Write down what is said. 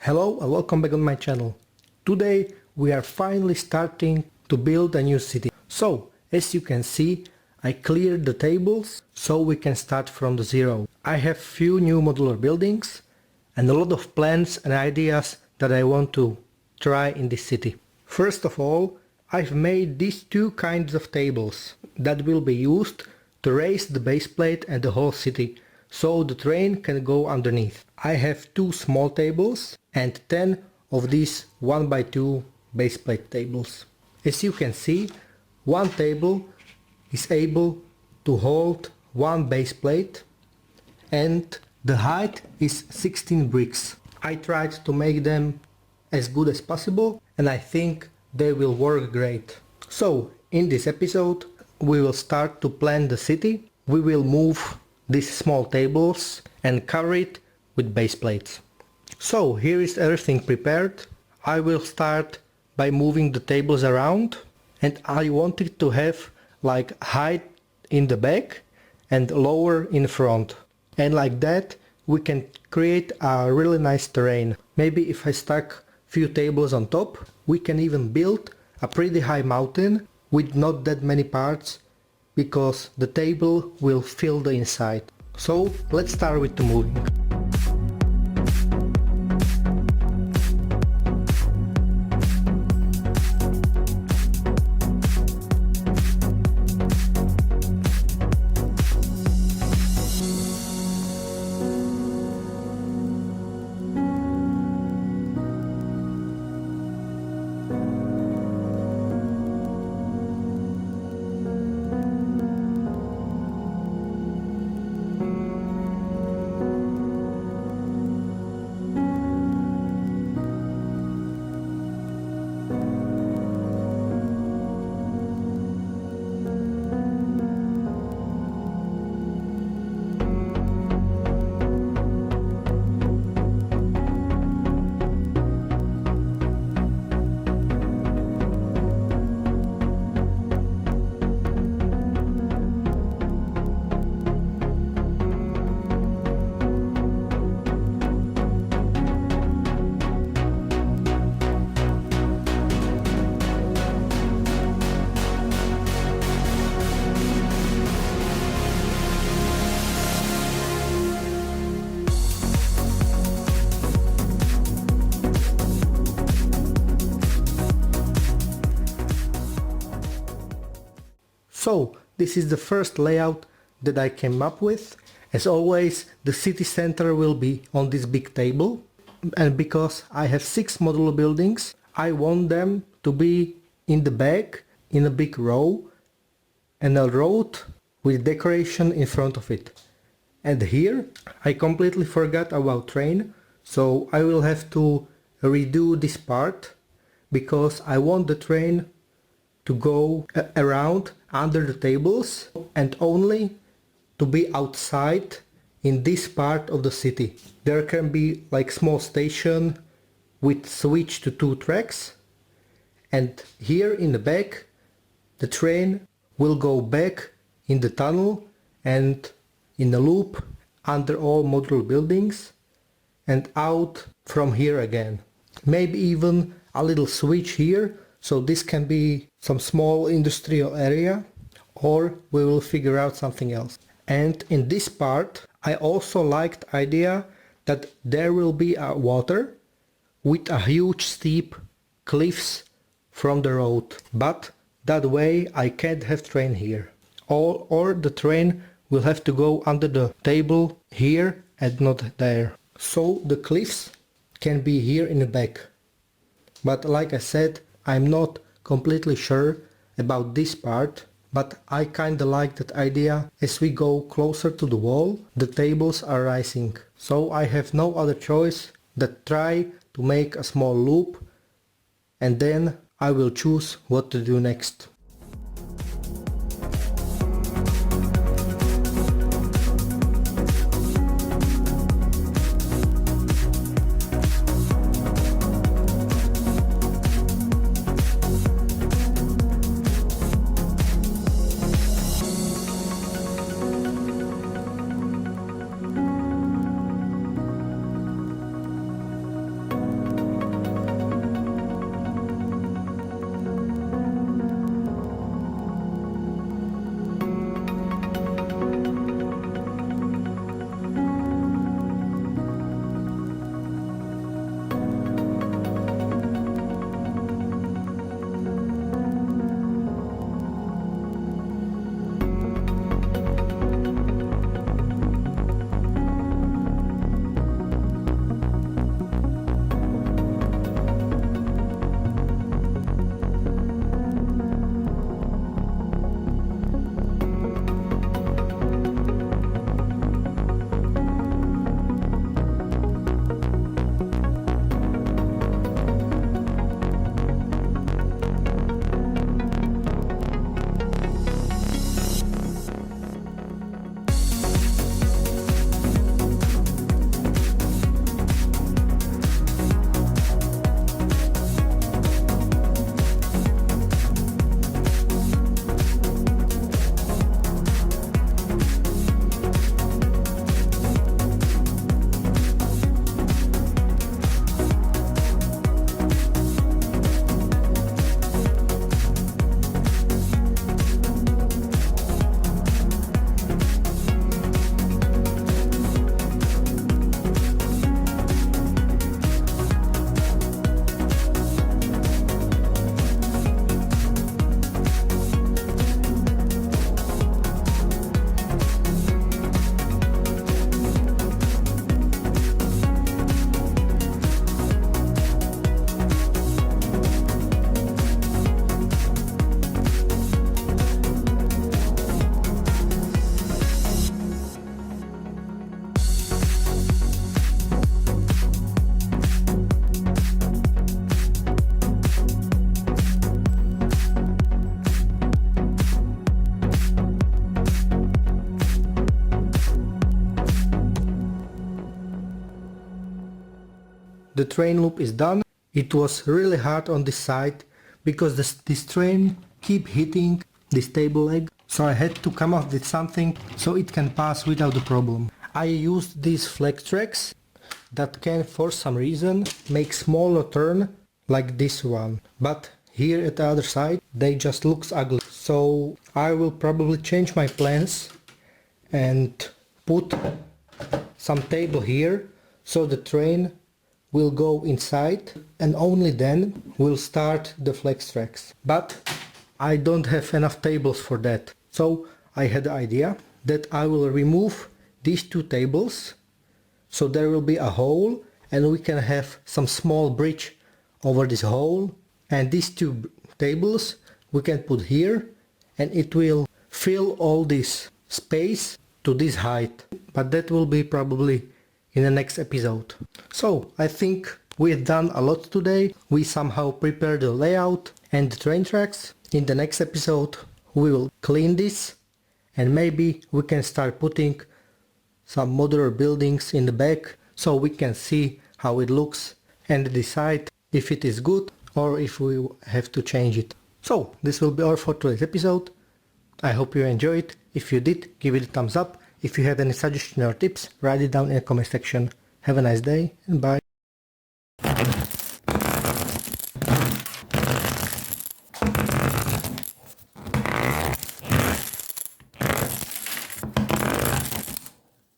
Hello and welcome back on my channel. Today we are finally starting to build a new city. So, as you can see, I cleared the tables so we can start from the zero. I have few new modular buildings and a lot of plans and ideas that I want to try in this city. First of all, I've made these two kinds of tables that will be used to raise the base plate and the whole city, so the train can go underneath. I have two small tables and 10 of these 1x2 base plate tables. As you can see, one table is able to hold one base plate and the height is 16 bricks. I tried to make them as good as possible and I think they will work great. So in this episode we will start to plan the city. We will move these small tables and cover it with base plates. So here is everything prepared. I will start by moving the tables around and I wanted to have like height in the back and lower in front, and like that we can create a really nice terrain. Maybe if I stack few tables on top, we can even build a pretty high mountain with not that many parts, because the table will fill the inside. So let's start with the moving. So this is the first layout that I came up with. As always, the city center will be on this big table, and because I have 6 modular buildings, I want them to be in the back in a big row and a road with decoration in front of it. And here I completely forgot about train, so I will have to redo this part because I want the train to go around under the tables and only to be outside in this part of the city. There can be like small station with switch to 2 tracks, and here in the back the train will go back in the tunnel and in a loop under all modular buildings and out from here again. Maybe even a little switch here, so this can be some small industrial area, or we will figure out something else. And in this part I also liked the idea that there will be a water with a huge steep cliffs from the road, but that way I can't have train here, or the train will have to go under the table here and not there. So the cliffs can be here in the back, but like I said, I'm not completely sure about this part, but I kinda like that idea. As we go closer to the wall, the tables are rising, so I have no other choice than try to make a small loop, and then I will choose what to do next. the train loop is done. It was really hard on this side because this train keep hitting this table leg, so I had to come up with something so it can pass without a problem. I used these flex tracks that can for some reason make smaller turn like this one, but here at the other side they just looks ugly. So I will probably change my plans and put some table here so the train will go inside and only then we'll start the flex tracks. But I don't have enough tables for that. So I had the idea that I will remove these two tables so there will be a hole and we can have some small bridge over this hole, and these two tables we can put here and it will fill all this space to this height, but that will be probably in the next episode. So I think we've done a lot today. We somehow prepared the layout and the train tracks. In the next episode we will clean this and maybe we can start putting some modular buildings in the back so we can see how it looks and decide if it is good or if we have to change it. So this will be all for today's episode. I hope you enjoyed. If you did, give it a thumbs up. If you have any suggestions or tips, write it down in the comment section. Have a nice day and bye.